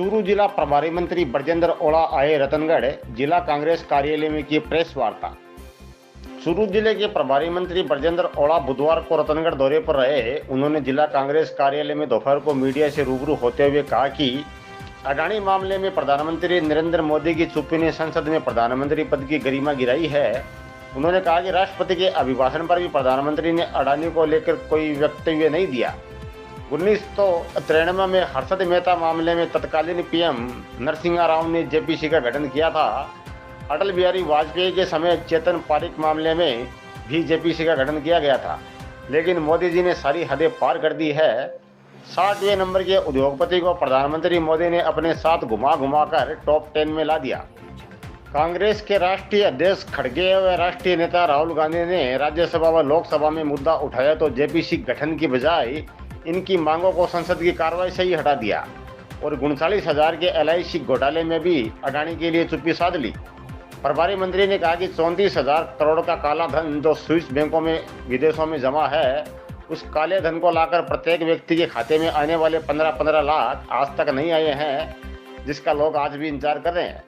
चूरू जिला प्रभारी मंत्री ब्रजेंद्र ओला आए रतनगढ़, जिला कांग्रेस कार्यालय में की प्रेस वार्ता। चूरू जिले के प्रभारी मंत्री ब्रजेंद्र ओला बुधवार को रतनगढ़ दौरे पर रहे। उन्होंने जिला कांग्रेस कार्यालय में दोपहर को मीडिया से रूबरू होते हुए कहा कि अडानी मामले में प्रधानमंत्री नरेंद्र मोदी की चुप्पी ने संसद में प्रधानमंत्री पद की गरिमा गिराई है। उन्होंने कहा कि राष्ट्रपति के अभिभाषण पर भी प्रधानमंत्री ने अडानी को लेकर कोई वक्तव्य नहीं दिया। 1993 में हर्षद मेहता मामले में तत्कालीन पीएम नरसिम्हा राव ने जेपीसी का गठन किया था। अटल बिहारी वाजपेयी के समय चेतन पारिक मामले में भी जेपीसी का गठन किया गया था, लेकिन मोदी जी ने सारी हदें पार कर दी है। 60वें नंबर के उद्योगपति को प्रधानमंत्री मोदी ने अपने साथ घुमा कर टॉप 10 में ला दिया। कांग्रेस के राष्ट्रीय अध्यक्ष खड़गे व राष्ट्रीय नेता राहुल गांधी ने राज्यसभा व लोकसभा में मुद्दा उठाया तो जेपीसी गठन की बजाय इनकी मांगों को संसद की कार्रवाई से ही हटा दिया और 39,000 के LIC घोटाले में भी अडानी के लिए चुप्पी साध ली। प्रभारी मंत्री ने कहा कि 34,000 करोड़ का काला धन जो स्विस बैंकों में विदेशों में जमा है, उस काले धन को लाकर प्रत्येक व्यक्ति के खाते में आने वाले 15-15 लाख आज तक नहीं आए हैं, जिसका लोग आज भी इंतजार कर रहे हैं।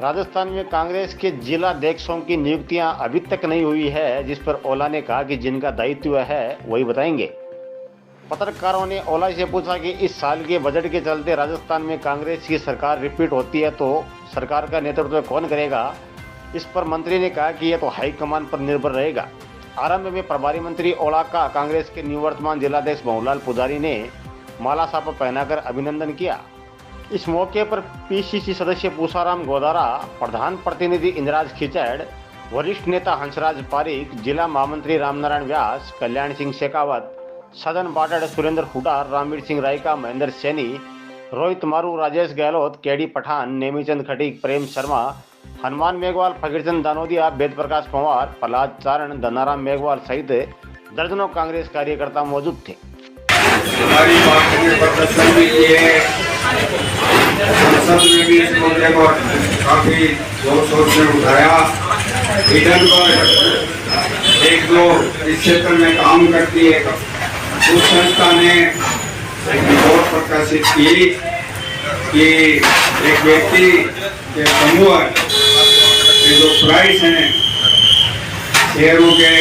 राजस्थान में कांग्रेस के जिला अध्यक्षों की नियुक्तियां अभी तक नहीं हुई है, जिस पर ओला ने कहा कि जिनका दायित्व है वही बताएंगे। पत्रकारों ने ओला से पूछा कि इस साल के बजट के चलते राजस्थान में कांग्रेस की सरकार रिपीट होती है तो सरकार का नेतृत्व कौन करेगा। इस पर मंत्री ने कहा कि यह तो हाईकमान पर निर्भर रहेगा। आरंभ में प्रभारी मंत्री ओला का कांग्रेस के निवर्तमान जिलाध्यक्ष बहुलाल पुजारी ने माला साफा पहनाकर अभिनंदन किया। इस मौके पर PCC सदस्य पूसाराम गोदारा, प्रधान प्रतिनिधि इंद्राज खिचड़, वरिष्ठ नेता हंसराज पारिक, जिला महामंत्री रामनारायण व्यास, कल्याण सिंह शेखावत, सदन बाटड़, सुरेंद्र हुडार, रामवीर सिंह रायका, महेंद्र सैनी, रोहित मारू, राजेश गहलोत, केडी पठान, नेमीचंद खटीक, प्रेम शर्मा, हनुमान मेघवाल, फकीरचंद दानोदिया, वेद प्रकाश पंवार, प्रहलाद चारण, धनाराम मेघवाल सहित दर्जनों कांग्रेस कार्यकर्ता मौजूद थे। हमारी पार्टी ने प्रदर्शन भी किए, संसद में भी इस मुद्दे को काफी जोर शोर से उठाया। ईडन पर एक दो इस क्षेत्र में काम करती है उस संस्था ने एक रिपोर्ट प्रकाशित की कि एक व्यक्ति के समूह के जो प्राइस हैं शेयरों के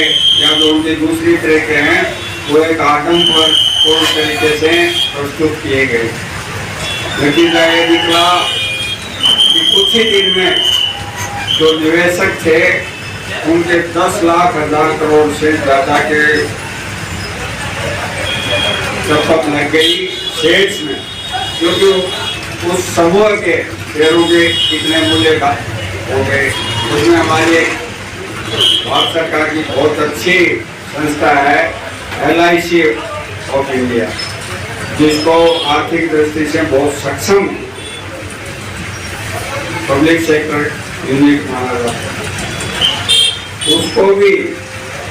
या जो उनकी दूसरी तरह के हैं, वो एक आइटम पर पूर्ण तरीके से प्रस्तुत किए गए। नतीजा ये निकला कि कुछ ही दिन में जो निवेशक थे उनके 10 लाख हजार करोड़ से ज्यादा के शपथ लग गई शेयर्स में, क्योंकि उस समूह के शेयरों के कितने मूल्य का हो गए। उसमें हमारी भारत सरकार की बहुत अच्छी संस्था है LIC ऑफ इंडिया, जिसको आर्थिक दृष्टि से बहुत सक्षम पब्लिक सेक्टर यूनिट माना जाता है।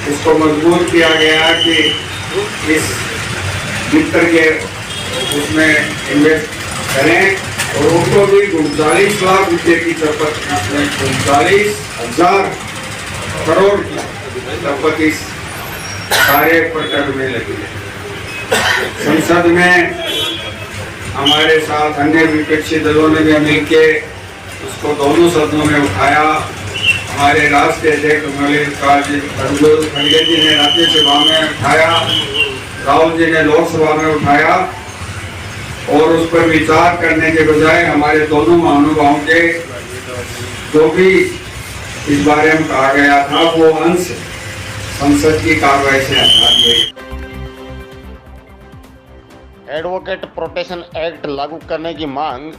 उसको मजबूर किया गया कि इस मित्र के उसमें इन्वेस्ट करें और उनको भी 39 लाख रुपये की शपथ, 39,000 करोड़ की शपथ इस कार्य पर करने लगी। संसद में हमारे साथ अन्य विपक्षी दलों ने भी मिलके उसको दोनों सदनों में उठाया। हमारे राष्ट्रीय अध्यक्ष मल्लिकार्जुन खड़गे जी ने राज्यसभा में उठाया, राहुल जी ने लोकसभा में उठाया और उस पर विचार करने के बजाय हमारे दोनों महानुभावों के जो भी इस बारे में कहा गया था वो अंश संसद की कार्रवाई से हटा दिए। एडवोकेट प्रोटेक्शन एक्ट लागू करने की मांग।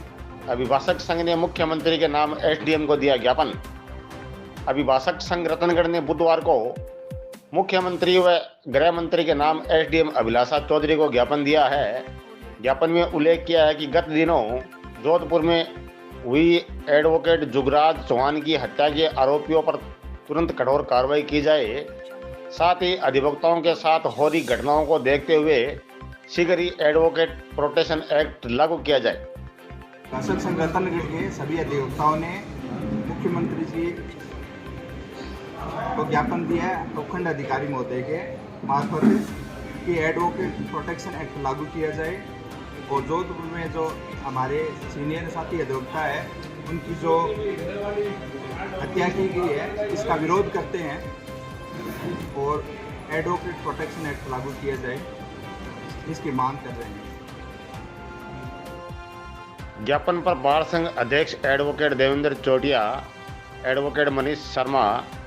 अभिभाषक संघ ने मुख्यमंत्री के नाम SDM को दिया ज्ञापन। अभिभाषक संघ रतनगढ़ ने बुधवार को मुख्यमंत्री व गृह मंत्री के नाम SDM अभिलाषा चौधरी को ज्ञापन दिया है। ज्ञापन में उल्लेख किया है कि गत दिनों जोधपुर में हुई एडवोकेट जुगराज चौहान की हत्या के आरोपियों पर तुरंत कठोर कार्रवाई की जाए, साथ ही अधिवक्ताओं के साथ हो रही घटनाओं को देखते हुए शीघ्र ही एडवोकेट प्रोटेक्शन एक्ट लागू किया जाए। शासक संघ रतनगढ़ के सभी अधिवक्ताओं ने मुख्यमंत्री जी को ज्ञापन दिया है उपखंड अधिकारी महोदय के मार्फत कि एडवोकेट प्रोटेक्शन एक्ट लागू किया जाए और जोधपुर में जो हमारे सीनियर साथी अधिवक्ता है उनकी जो हत्या की गई है इसका विरोध करते हैं और एडवोकेट प्रोटेक्शन एक्ट लागू किया जाए, इसकी मांग कर रहे हैं। ज्ञापन पर बार संघ अध्यक्ष advocate Devendra Chautiya, advocate Manish Sharma,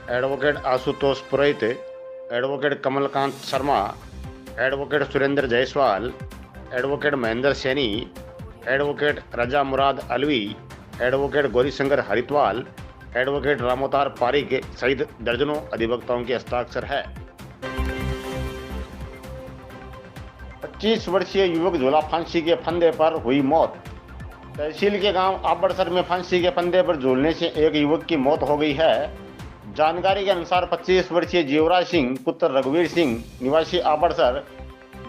advocate Ashutosh Purohit, advocate Kamalkant Sharma, advocate Surendra Jaiswal, advocate Mahendra Saini, advocate Raza Murad Alvi, advocate Gaurishankar Haridwal, advocate Ramotar Pareek सहित दर्जनों अधिवक्ताओं के हस्ताक्षर है। 25 वर्षीय युवक झूला फांसी के फंदे पर हुई मौत। तहसील के गांव आबड़सर में फांसी के फंदे पर झूलने से एक युवक की मौत हो गई है। जानकारी के अनुसार 25 वर्षीय जीवराज सिंह पुत्र रघुवीर सिंह निवासी आबड़सर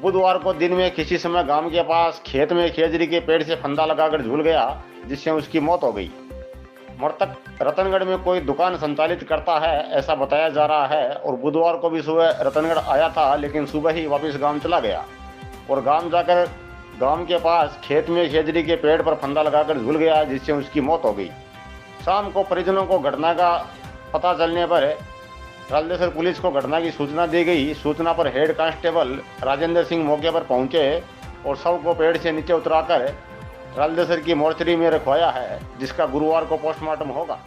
बुधवार को दिन में किसी समय गांव के पास खेत में खेजड़ी के पेड़ से फंदा लगाकर झूल गया, जिससे उसकी मौत हो गई। मृतक रतनगढ़ में कोई दुकान संचालित करता है ऐसा बताया जा रहा है और बुधवार को भी सुबह रतनगढ़ आया था, लेकिन सुबह ही वापस गांव चला गया और गांव जाकर गांव के पास खेत में खेजड़ी के पेड़ पर फंदा लगाकर झूल गया, जिससे उसकी मौत हो गई। शाम को परिजनों को घटना का पता चलने पर रलदेसर पुलिस को घटना की सूचना दी गई। सूचना पर हेड कांस्टेबल राजेंद्र सिंह मौके पर पहुंचे और शव को पेड़ से नीचे उतराकर रलदेसर की मोर्चरी में रखवाया है, जिसका गुरुवार को पोस्टमार्टम होगा।